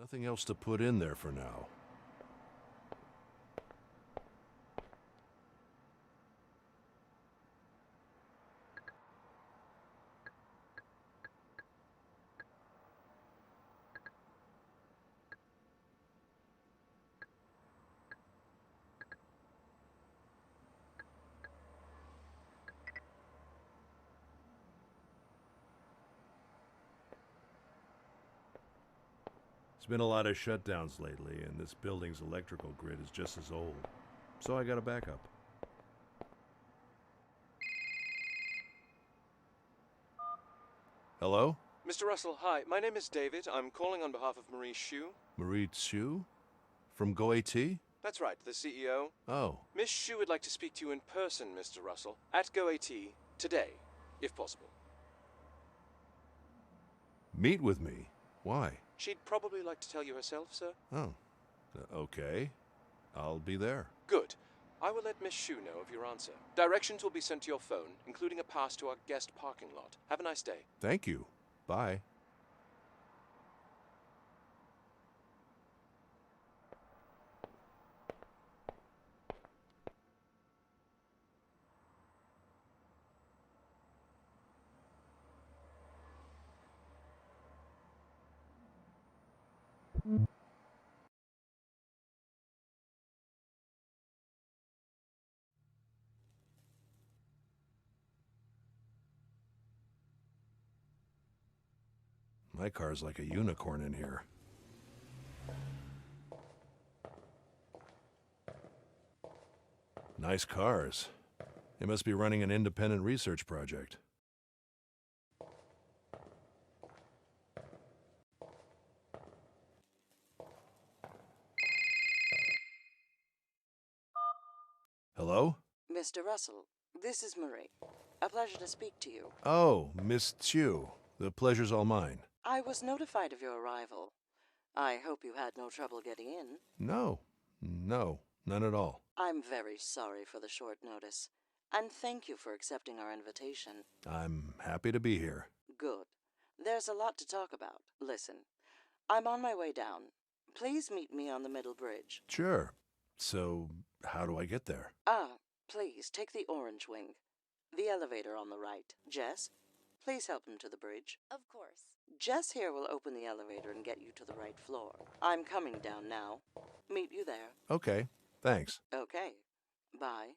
Nothing else to put in there for now. There's been a lot of shutdowns lately, and this building's electrical grid is just as old. So I got a backup. Hello? Mr. Russell, hi. My name is David. I'm calling on behalf of Marie Xu. Marie Xu? From GoAT? That's right, the CEO. Oh. Miss Xu would like to speak to you in person, Mr. Russell, at GoAT today, if possible. Meet with me? Why? She'd probably like to tell you herself, sir. Oh. Okay. I'll be there. Good. I will let Miss Xu know of your answer. Directions will be sent to your phone, including a pass to our guest parking lot. Have a nice day. Thank you. Bye. My car's like a unicorn in here. Nice cars. They must be running an independent research project. Hello? Mr. Russell, this is Marie. A pleasure to speak to you. Oh, Miss Chu. The pleasure's all mine. I was notified of your arrival. I hope you had no trouble getting in. No, none at all. I'm very sorry for the short notice, and thank you for accepting our invitation. I'm happy to be here. Good. There's a lot to talk about. Listen, I'm on my way down. Please meet me on the middle bridge. Sure. So, how do I get there? Please take the orange wing. The elevator on the right. Jess, please help him to the bridge. Of course. Jess here will open the elevator and get you to the right floor. I'm coming down now. Meet you there. Okay, thanks. Okay. Bye.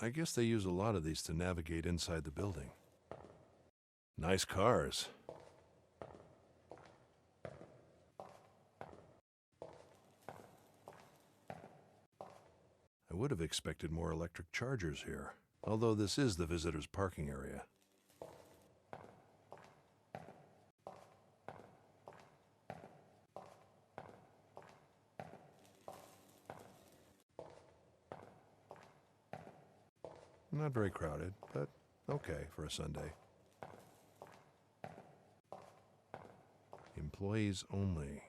I guess they use a lot of these to navigate inside the building. Nice cars. I would have expected more electric chargers here, although this is the visitors' parking area. Not very crowded, but okay for a Sunday. Employees only.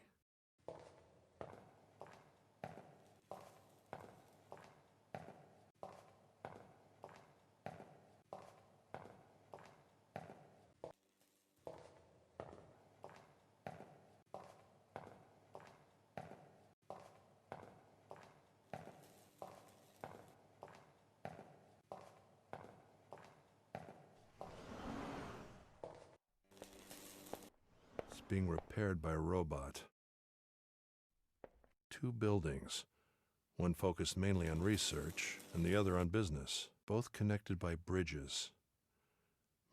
Being repaired by a robot. 2 buildings, one focused mainly on research and the other on business, both connected by bridges.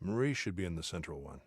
Marie should be in the central one.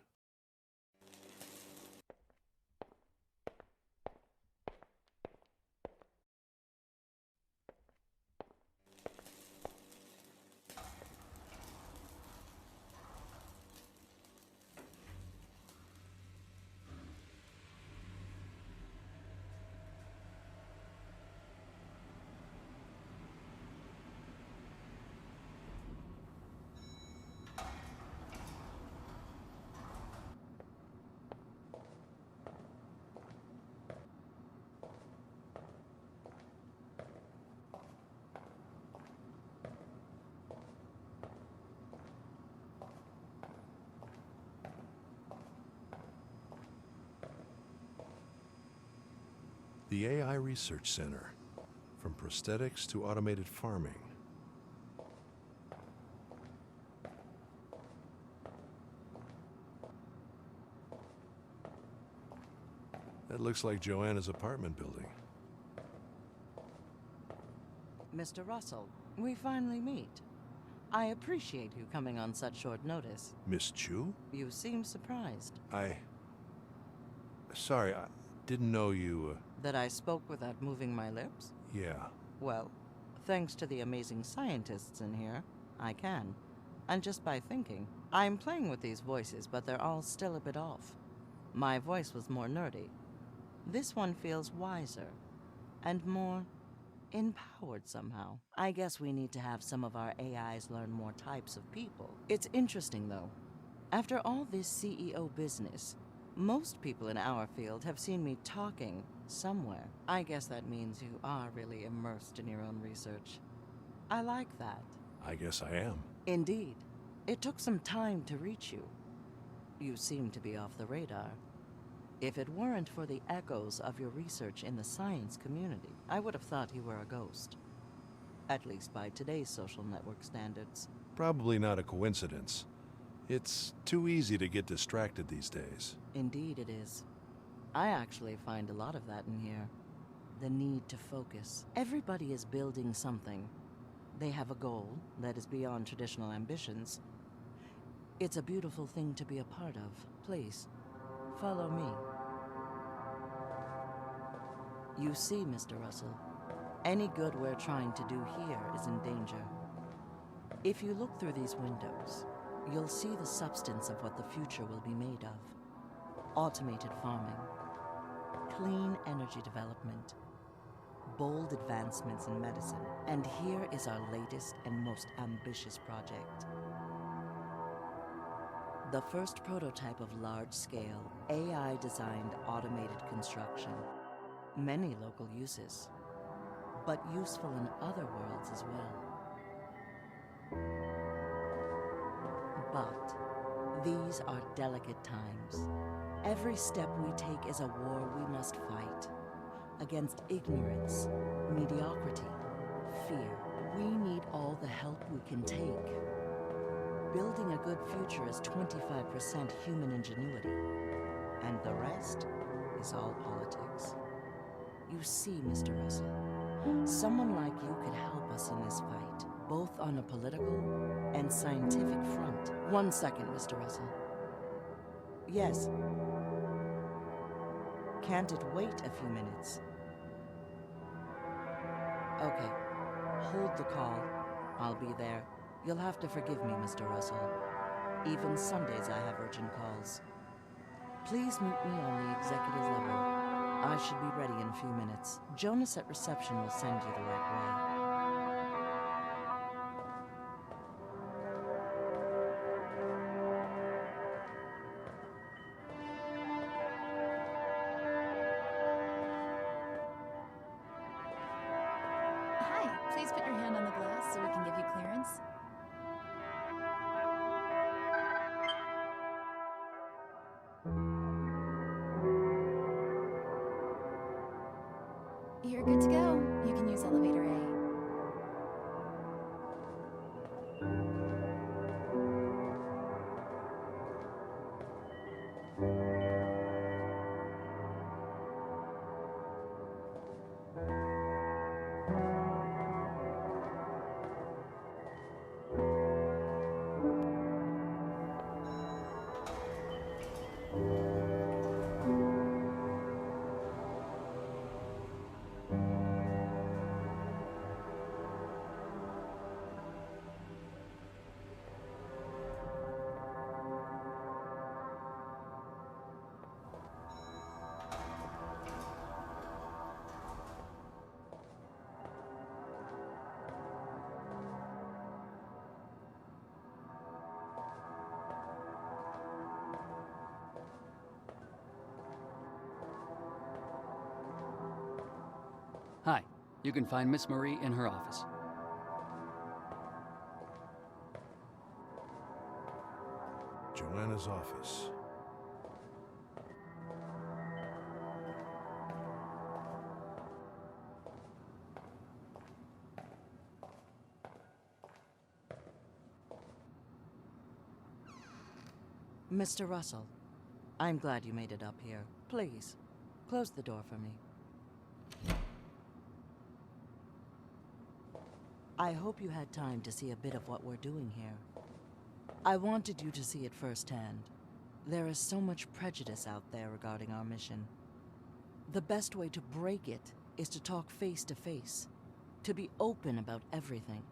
The AI Research Center. From prosthetics to automated farming. That looks like Joanna's apartment building. Mr. Russell, we finally meet. I appreciate you coming on such short notice. Miss Chu? You seem surprised. Sorry, I didn't know you, That I spoke without moving my lips? Yeah. Well, thanks to the amazing scientists in here, I can. And just by thinking, I'm playing with these voices, but they're all still a bit off. My voice was more nerdy. This one feels wiser and more empowered somehow. I guess we need to have some of our AIs learn more types of people. It's interesting, though. After all this CEO business, most people in our field have seen me talking somewhere. I guess that means you are really immersed in your own research. I like that. I guess I am. Indeed. It took some time to reach you. You seem to be off the radar. If it weren't for the echoes of your research in the science community, I would have thought you were a ghost. At least by today's social network standards. Probably not a coincidence. It's too easy to get distracted these days. Indeed it is. I actually find a lot of that in here. The need to focus. Everybody is building something. They have a goal that is beyond traditional ambitions. It's a beautiful thing to be a part of. Please, follow me. You see, Mr. Russell, any good we're trying to do here is in danger. If you look through these windows, you'll see the substance of what the future will be made of. Automated farming, clean energy development, bold advancements in medicine. And here is our latest and most ambitious project. The first prototype of large-scale, AI-designed automated construction. Many local uses, but useful in other worlds as well. But these are delicate times. Every step we take is a war we must fight. Against ignorance, mediocrity, fear. We need all the help we can take. Building a good future is 25% human ingenuity, and the rest is all politics. You see, Mr. Russell, someone like you could help us in this fight, both on a political and scientific front. 1 second, Mr. Russell. Yes. Can't it wait a few minutes? Okay. Hold the call. I'll be there. You'll have to forgive me, Mr. Russell. Even Sundays I have urgent calls. Please meet me on the executive level. I should be ready in a few minutes. Jonas at reception will send you the right way. Hi, please put your hand on the glass so we can give you clearance. You're good to go. You can use elevator A. Hi, you can find Miss Marie in her office. Joanna's office. Mr. Russell, I'm glad you made it up here. Please, close the door for me. I hope you had time to see a bit of what we're doing here. I wanted you to see it firsthand. There is so much prejudice out there regarding our mission. The best way to break it is to talk face to face, to be open about everything.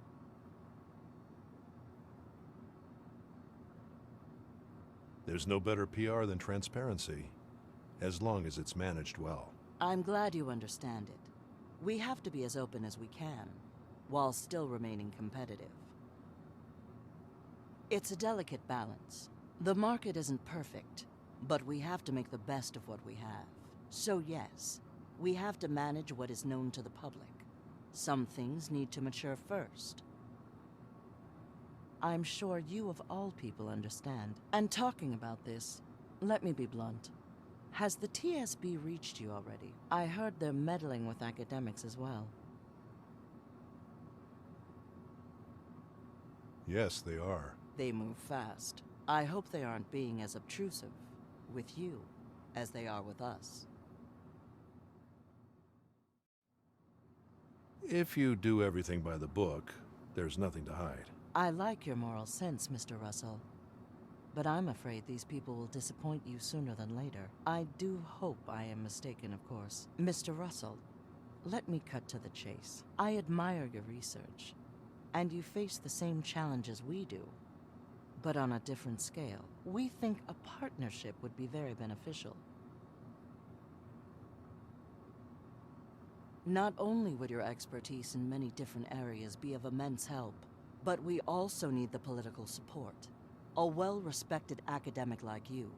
There's no better PR than transparency, as long as it's managed well. I'm glad you understand it. We have to be as open as we can, while still remaining competitive. It's a delicate balance. The market isn't perfect, but we have to make the best of what we have. So yes, we have to manage what is known to the public. Some things need to mature first. I'm sure you of all people understand. And talking about this, let me be blunt. Has the TSB reached you already? I heard they're meddling with academics as well. Yes, they are. They move fast. I hope they aren't being as obtrusive with you as they are with us. If you do everything by the book, there's nothing to hide. I like your moral sense, Mr. Russell. But I'm afraid these people will disappoint you sooner than later. I do hope I am mistaken, of course. Mr. Russell, let me cut to the chase. I admire your research, and you face the same challenges we do, but on a different scale. We think a partnership would be very beneficial. Not only would your expertise in many different areas be of immense help, but we also need the political support. A well-respected academic like you,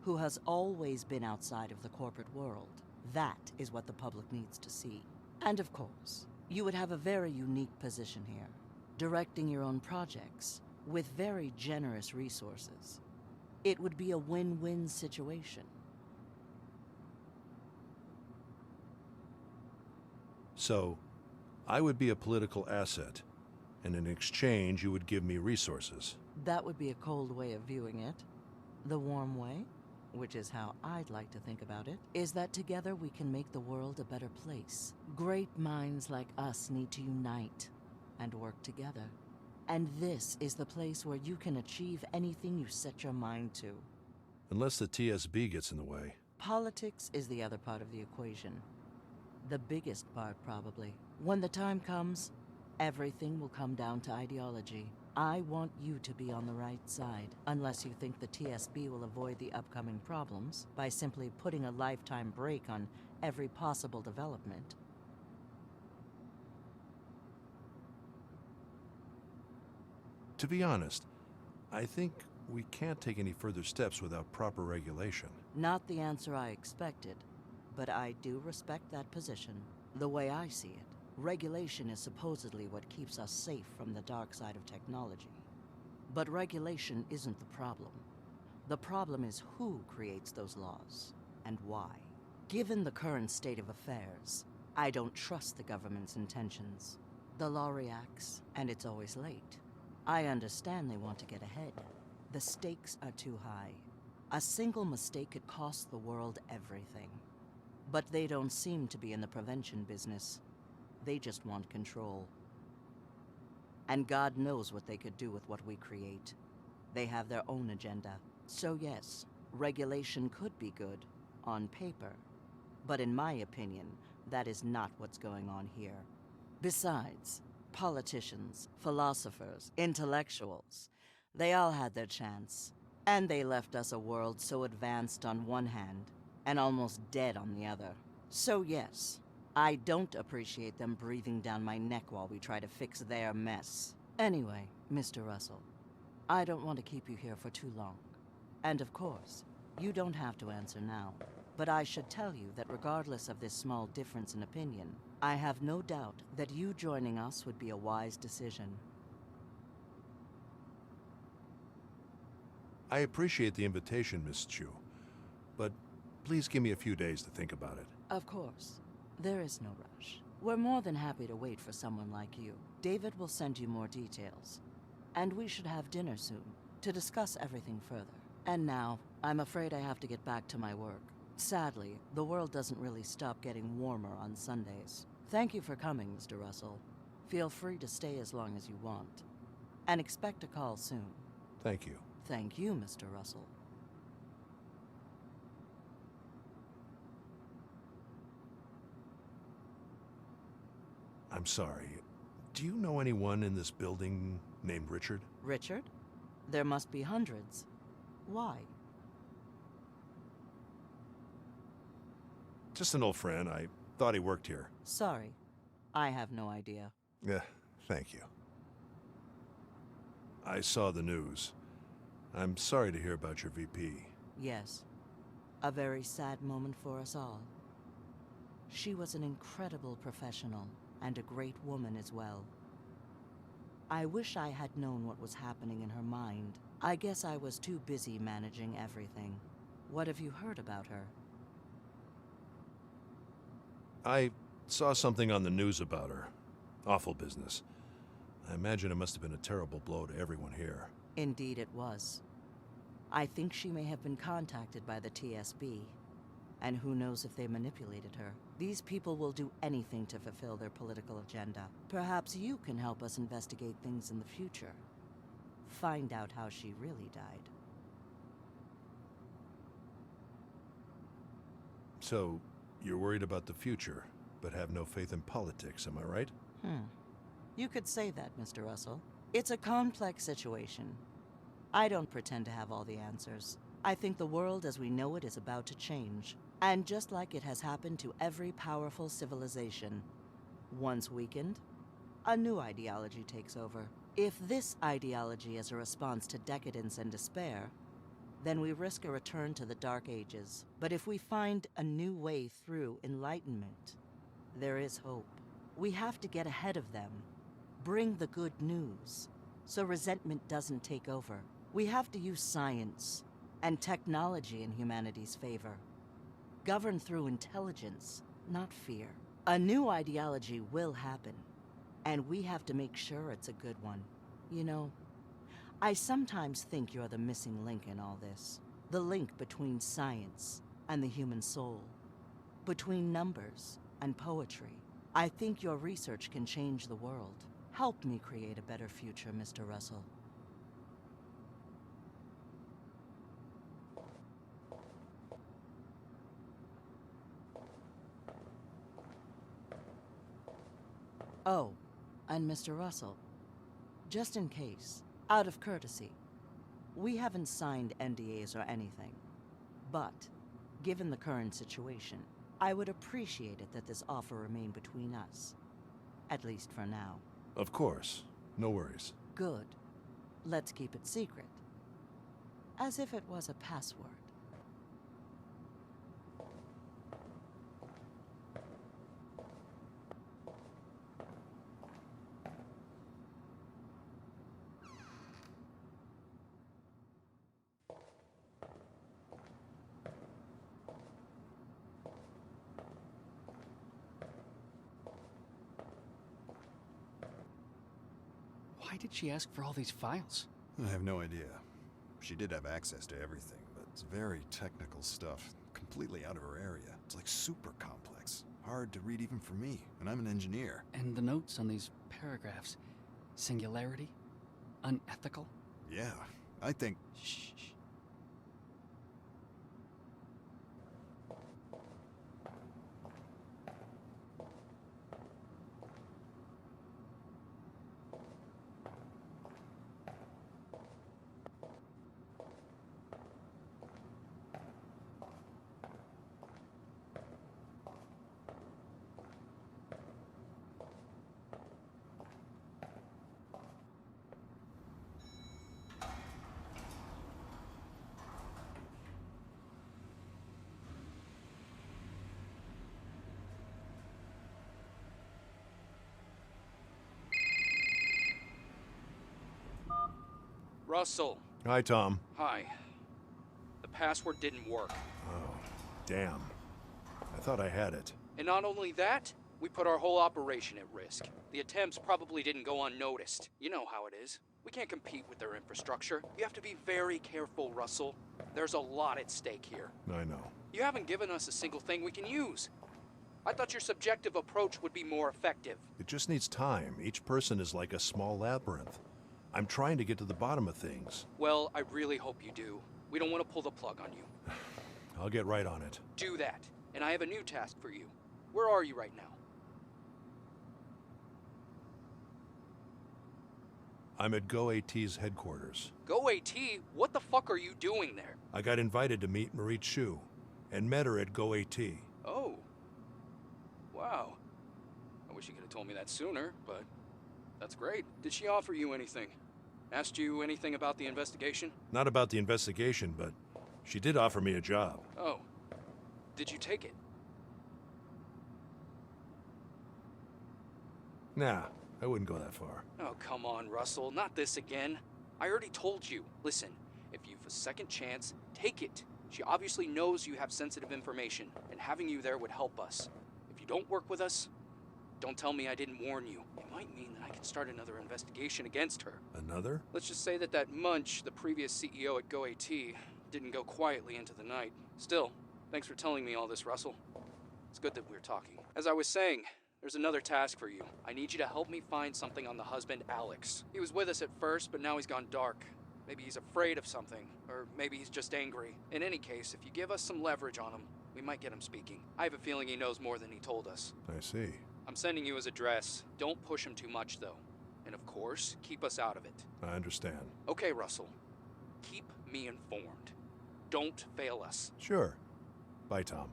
who has always been outside of the corporate world. That is what the public needs to see. And of course, you would have a very unique position here, directing your own projects with very generous resources. It would be a win-win situation. So, I would be a political asset, and in exchange you would give me resources. That would be a cold way of viewing it. The warm way, which is how I'd like to think about it, is that together we can make the world a better place. Great minds like us need to unite and work together. And this is the place where you can achieve anything you set your mind to. Unless the TSB gets in the way. Politics is the other part of the equation. The biggest part, probably. When the time comes, everything will come down to ideology. I want you to be on the right side, unless you think the TSB will avoid the upcoming problems by simply putting a lifetime brake on every possible development. To be honest, I think we can't take any further steps without proper regulation. Not the answer I expected, but I do respect that position. The way I see it, regulation is supposedly what keeps us safe from the dark side of technology. But regulation isn't the problem. The problem is who creates those laws, and why. Given the current state of affairs, I don't trust the government's intentions. The law reacts, and it's always late. I understand they want to get ahead. The stakes are too high. A single mistake could cost the world everything. But they don't seem to be in the prevention business. They just want control. And God knows what they could do with what we create. They have their own agenda. So yes, regulation could be good, on paper. But in my opinion, that is not what's going on here. Besides, politicians, philosophers, intellectuals, they all had their chance. And they left us a world so advanced on one hand, and almost dead on the other. So yes, I don't appreciate them breathing down my neck while we try to fix their mess. Anyway, Mr. Russell, I don't want to keep you here for too long. And of course, you don't have to answer now. But I should tell you that regardless of this small difference in opinion, I have no doubt that you joining us would be a wise decision. I appreciate the invitation, Miss Chu, but please give me a few days to think about it. Of course. There is no rush. We're more than happy to wait for someone like you. David will send you more details. And we should have dinner soon to discuss everything further. And now, I'm afraid I have to get back to my work. Sadly, the world doesn't really stop getting warmer on Sundays. Thank you for coming, Mr. Russell. Feel free to stay as long as you want. And expect a call soon. Thank you. Thank you, Mr. Russell. I'm sorry. Do you know anyone in this building named Richard? Richard? There must be hundreds. Why? Just an old friend. I thought he worked here. Sorry. I have no idea. Yeah, thank you. I saw the news. I'm sorry to hear about your VP. Yes. A very sad moment for us all. She was an incredible professional, and a great woman as well. I wish I had known what was happening in her mind. I guess I was too busy managing everything. What have you heard about her? I saw something on the news about her. Awful business. I imagine it must have been a terrible blow to everyone here. Indeed it was. I think she may have been contacted by the TSB. And who knows if they manipulated her. These people will do anything to fulfill their political agenda. Perhaps you can help us investigate things in the future. Find out how she really died. So, you're worried about the future, but have no faith in politics, am I right? You could say that, Mr. Russell. It's a complex situation. I don't pretend to have all the answers. I think the world as we know it is about to change. And just like it has happened to every powerful civilization, once weakened, a new ideology takes over. If this ideology is a response to decadence and despair, then we risk a return to the Dark Ages. But if we find a new way through enlightenment, there is hope. We have to get ahead of them, bring the good news, so resentment doesn't take over. We have to use science and technology in humanity's favor. Govern through intelligence, not fear. A new ideology will happen, and we have to make sure it's a good one. You know, I sometimes think you're the missing link in all this. The link between science and the human soul. Between numbers and poetry. I think your research can change the world. Help me create a better future, Mr. Russell. Oh, and Mr. Russell, just in case, out of courtesy, we haven't signed NDAs or anything. But, given the current situation, I would appreciate it that this offer remain between us. At least for now. Of course. No worries. Good. Let's keep it secret. As if it was a password. Why did she ask for all these files? I have no idea. She did have access to everything, but it's very technical stuff, completely out of her area. It's like super complex, hard to read even for me, and I'm an engineer. And the notes on these paragraphs. Singularity? Unethical? Yeah, I think... Shh. Russell, Hi, Tom. hi. The password didn't work. Oh, damn. I thought I had it. And not only that, We put our whole operation at risk. The attempts probably didn't go unnoticed. You know how it is. We can't compete with their infrastructure. You have to be very careful, Russell. There's a lot at stake here. I know. You haven't given us a single thing we can use. I thought your subjective approach would be more effective. It just needs time. Each person is like a small labyrinth. I'm trying to get to the bottom of things. Well, I really hope you do. We don't want to pull the plug on you. I'll get right on it. Do that. And I have a new task for you. Where are you right now? I'm at GoAT's headquarters. GoAT? What the fuck are you doing there? I got invited to meet Marie Chu and met her at GoAT. Oh. Wow. I wish you could have told me that sooner, but that's great. Did she offer you anything? Asked you anything about the investigation? Not about the investigation, but she did offer me a job. Oh. Did you take it? Nah, I wouldn't go that far. Oh, come on, Russell. Not this again. I already told you. Listen, if you've a second chance, take it. She obviously knows you have sensitive information, and having you there would help us. If you don't work with us, don't tell me I didn't warn you. It might mean that I can start another investigation against her. Another? Let's just say that Munch, the previous CEO at GoAT, didn't go quietly into the night. Still, thanks for telling me all this, Russell. It's good that we're talking. As I was saying, there's another task for you. I need you to help me find something on the husband, Alex. He was with us at first, but now he's gone dark. Maybe he's afraid of something, or maybe he's just angry. In any case, if you give us some leverage on him, we might get him speaking. I have a feeling he knows more than he told us. I see. I'm sending you his address. Don't push him too much, though. And of course, keep us out of it. I understand. Okay, Russell. Keep me informed. Don't fail us. Sure. Bye, Tom.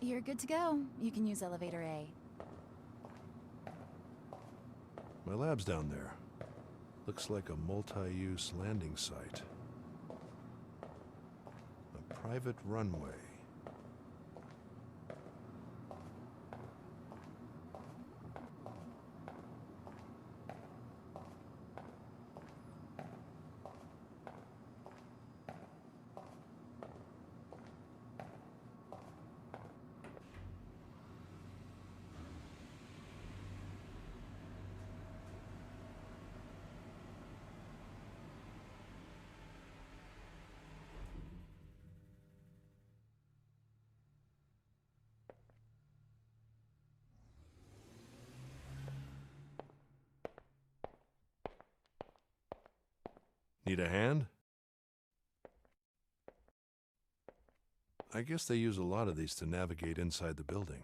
You're good to go. You can use elevator A. My lab's down there. Looks like a multi-use landing site. A private runway. Need a hand? I guess they use a lot of these to navigate inside the building.